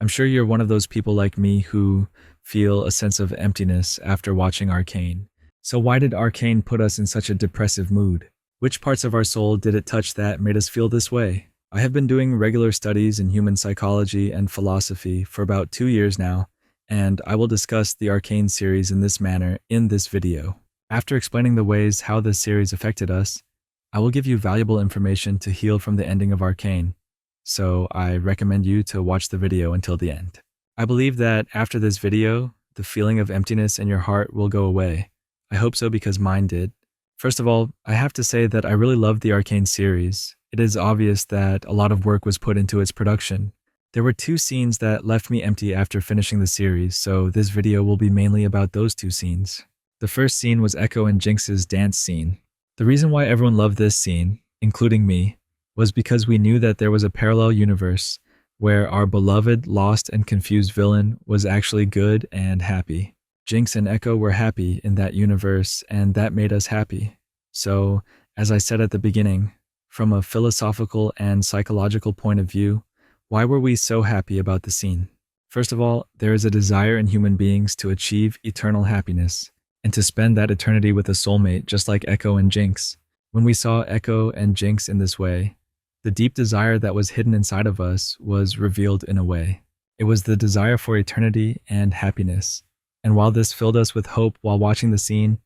I'm sure you're one of those people like me who feel a sense of emptiness after watching Arcane. So why did Arcane put us in such a depressive mood? Which parts of our soul did it touch that made us feel this way? I have been doing regular studies in human psychology and philosophy for about 2 years now, and I will discuss the Arcane series in this manner in this video. After explaining the ways how this series affected us, I will give you valuable information to heal from the ending of Arcane, so I recommend you to watch the video until the end. I believe that after this video, the feeling of emptiness in your heart will go away. I hope so because mine did. First of all, I have to say that I really love the Arcane series. It is obvious that a lot of work was put into its production. There were 2 scenes that left me empty after finishing the series, so this video will be mainly about those 2 scenes. The first scene was Ekko and Jinx's dance scene. The reason why everyone loved this scene, including me, was because we knew that there was a parallel universe where our beloved, lost, and confused villain was actually good and happy. Jinx and Ekko were happy in that universe, and that made us happy. So, as I said at the beginning, from a philosophical and psychological point of view, why were we so happy about the scene? First of all, there is a desire in human beings to achieve eternal happiness, and to spend that eternity with a soulmate just like Ekko and Jinx. When we saw Ekko and Jinx in this way, the deep desire that was hidden inside of us was revealed in a way. It was the desire for eternity and happiness. And while this filled us with hope while watching the scene,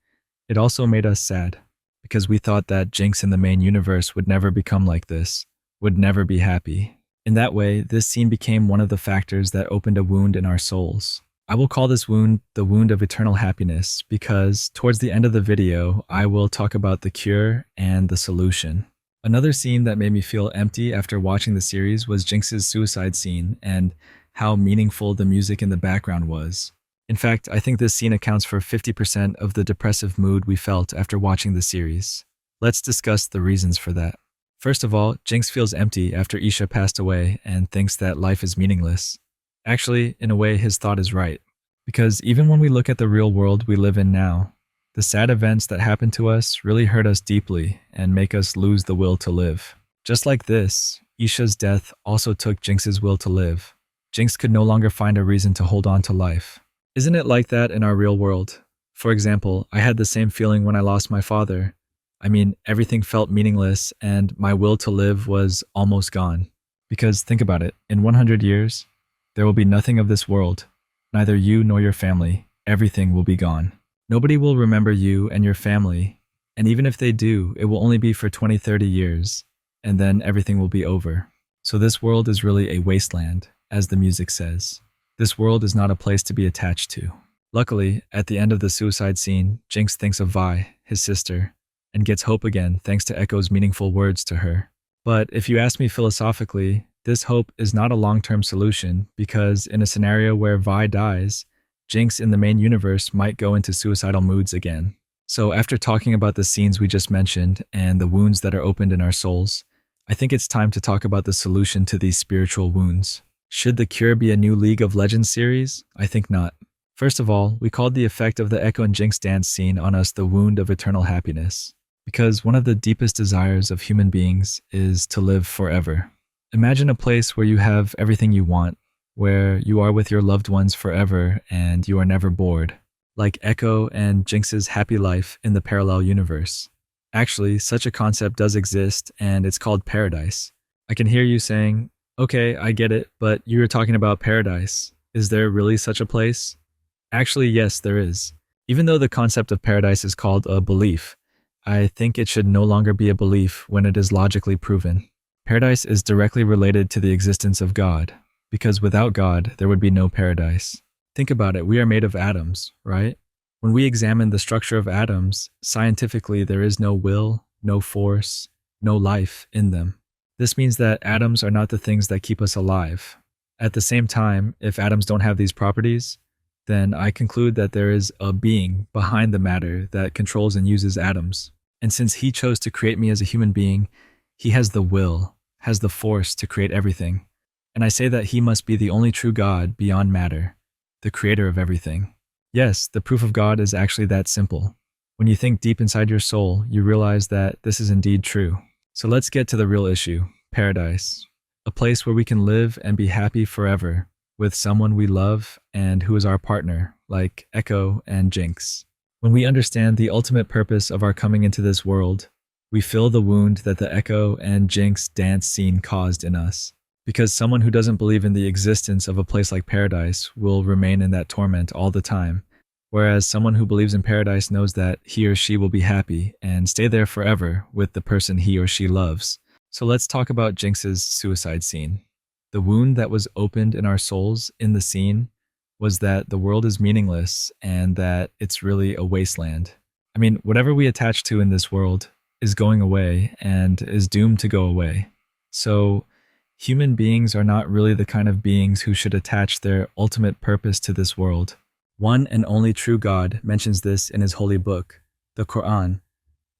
it also made us sad, because we thought that Jinx in the main universe would never become like this, would never be happy. In that way, this scene became one of the factors that opened a wound in our souls. I will call this wound the wound of eternal happiness because towards the end of the video, I will talk about the cure and the solution. Another scene that made me feel empty after watching the series was Jinx's suicide scene and how meaningful the music in the background was. In fact, I think this scene accounts for 50% of the depressive mood we felt after watching the series. Let's discuss the reasons for that. First of all, Jinx feels empty after Isha passed away and thinks that life is meaningless. Actually, in a way, his thought is right. Because even when we look at the real world we live in now, the sad events that happen to us really hurt us deeply and make us lose the will to live. Just like this, Isha's death also took Jinx's will to live. Jinx could no longer find a reason to hold on to life. Isn't it like that in our real world? For example, I had the same feeling when I lost my father. I mean, everything felt meaningless and my will to live was almost gone. Because think about it, in 100 years, there will be nothing of this world. Neither you nor your family. Everything will be gone. Nobody will remember you and your family. And even if they do, it will only be for 20, 30 years. And then everything will be over. So this world is really a wasteland, as the music says. This world is not a place to be attached to. Luckily, at the end of the suicide scene, Jinx thinks of Vi, his sister, and gets hope again thanks to Ekko's meaningful words to her. But if you ask me philosophically, this hope is not a long-term solution because in a scenario where Vi dies, Jinx in the main universe might go into suicidal moods again. So after talking about the scenes we just mentioned and the wounds that are opened in our souls, I think it's time to talk about the solution to these spiritual wounds. Should the cure be a new League of Legends series? I think not. First of all, we called the effect of the Ekko and Jinx dance scene on us the wound of eternal happiness, because one of the deepest desires of human beings is to live forever. Imagine a place where you have everything you want, where you are with your loved ones forever and you are never bored, like Ekko and Jinx's happy life in the parallel universe. Actually, such a concept does exist and it's called paradise. I can hear you saying, okay, I get it, but you were talking about paradise. Is there really such a place? Actually, yes, there is. Even though the concept of paradise is called a belief, I think it should no longer be a belief when it is logically proven. Paradise is directly related to the existence of God, because without God, there would be no paradise. Think about it, we are made of atoms, right? When we examine the structure of atoms, scientifically there is no will, no force, no life in them. This means that atoms are not the things that keep us alive. At the same time, if atoms don't have these properties, then I conclude that there is a being behind the matter that controls and uses atoms. And since he chose to create me as a human being, he has the will, has the force to create everything. And I say that he must be the only true God beyond matter, the creator of everything. Yes, the proof of God is actually that simple. When you think deep inside your soul, you realize that this is indeed true. So let's get to the real issue, paradise. A place where we can live and be happy forever. with someone we love and who is our partner, like Ekko and Jinx. When we understand the ultimate purpose of our coming into this world, we feel the wound that the Ekko and Jinx dance scene caused in us. Because someone who doesn't believe in the existence of a place like paradise will remain in that torment all the time, whereas someone who believes in paradise knows that he or she will be happy and stay there forever with the person he or she loves. So let's talk about Jinx's suicide scene. The wound that was opened in our souls in the scene was that the world is meaningless and that it's really a wasteland. I mean, whatever we attach to in this world is going away and is doomed to go away. So, human beings are not really the kind of beings who should attach their ultimate purpose to this world. One and only true God mentions this in his holy book, the Quran.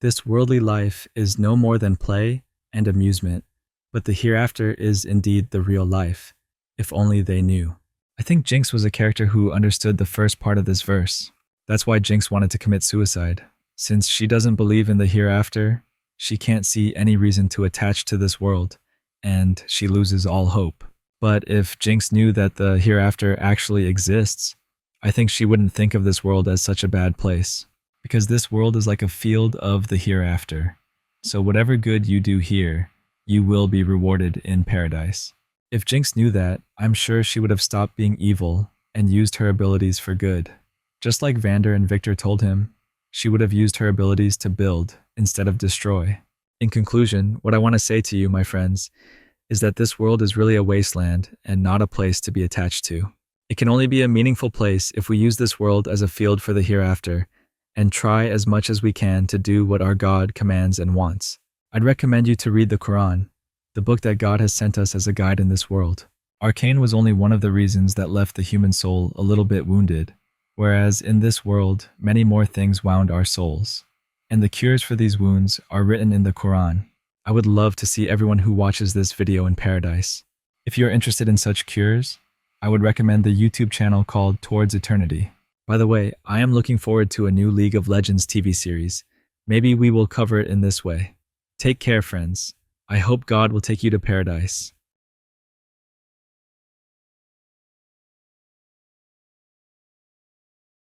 This worldly life is no more than play and amusement, but the hereafter is indeed the real life, if only they knew. I think Jinx was a character who understood the first part of this verse. That's why Jinx wanted to commit suicide. Since she doesn't believe in the hereafter, she can't see any reason to attach to this world, and she loses all hope. But if Jinx knew that the hereafter actually exists, I think she wouldn't think of this world as such a bad place, because this world is like a field of the hereafter. So whatever good you do here, you will be rewarded in paradise. If Jinx knew that, I'm sure she would have stopped being evil and used her abilities for good. Just like Vander and Victor told him, she would have used her abilities to build instead of destroy. In conclusion, what I want to say to you, my friends, is that this world is really a wasteland and not a place to be attached to. It can only be a meaningful place if we use this world as a field for the hereafter and try as much as we can to do what our God commands and wants. I'd recommend you to read the Quran, the book that God has sent us as a guide in this world. Arcane was only one of the reasons that left the human soul a little bit wounded, whereas in this world, many more things wound our souls. And the cures for these wounds are written in the Quran. I would love to see everyone who watches this video in paradise. If you're interested in such cures, I would recommend the YouTube channel called Towards Eternity. By the way, I am looking forward to a new League of Legends TV series. Maybe we will cover it in this way. Take care, friends. I hope God will take you to paradise.